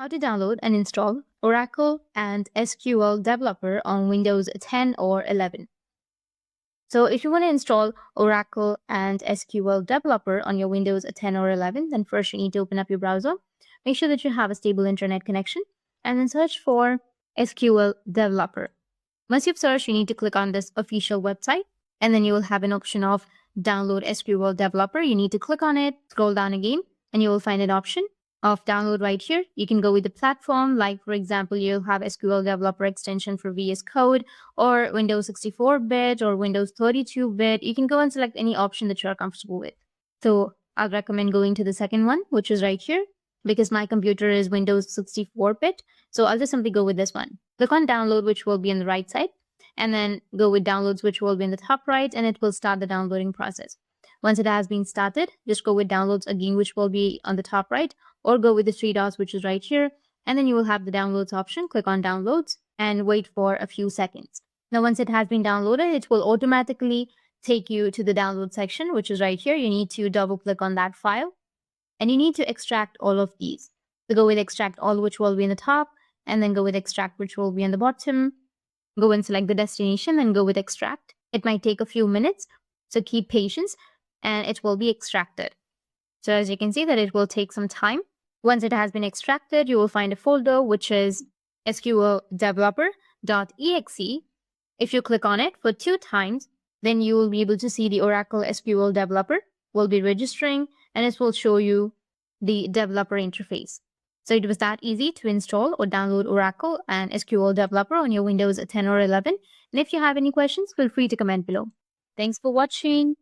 How to download and install Oracle and SQL Developer on Windows 10 or 11. So if you want to install Oracle and SQL Developer on your Windows 10 or 11, then first you need to open up your browser. Make sure that you have a stable internet connection and then search for SQL Developer. Once you've searched, you need to click on this official website and then you will have an option of download SQL Developer. You need to click on it, scroll down again, and you will find an option of download right here. You can go with the platform, like for example, you'll have SQL Developer extension for VS Code or Windows 64-bit or Windows 32-bit. You can go and select any option that you're comfortable with. So I'll recommend going to the second one, which is right here, because my computer is Windows 64-bit. So I'll just simply go with this one. Click on download, which will be on the right side, and then go with downloads, which will be in the top right, and it will start the downloading process. Once it has been started, just go with downloads again, which will be on the top right, or go with the three dots, which is right here. And then you will have the downloads option. Click on downloads and wait for a few seconds. Now, once it has been downloaded, it will automatically take you to the download section, which is right here. You need to double click on that file and you need to extract all of these. So go with extract all, which will be in the top, and then go with extract, which will be on the bottom. Go and select the destination and go with extract. It might take a few minutes, so keep patience and it will be extracted. So as you can see that it will take some time. Once it has been extracted, you will find a folder which is sqldeveloper.exe. If you click on it for 2 times, then you will be able to see the Oracle SQL Developer will be registering and it will show you the developer interface. So it was that easy to install or download Oracle and SQL Developer on your Windows 10 or 11. And if you have any questions, feel free to comment below. Thanks for watching.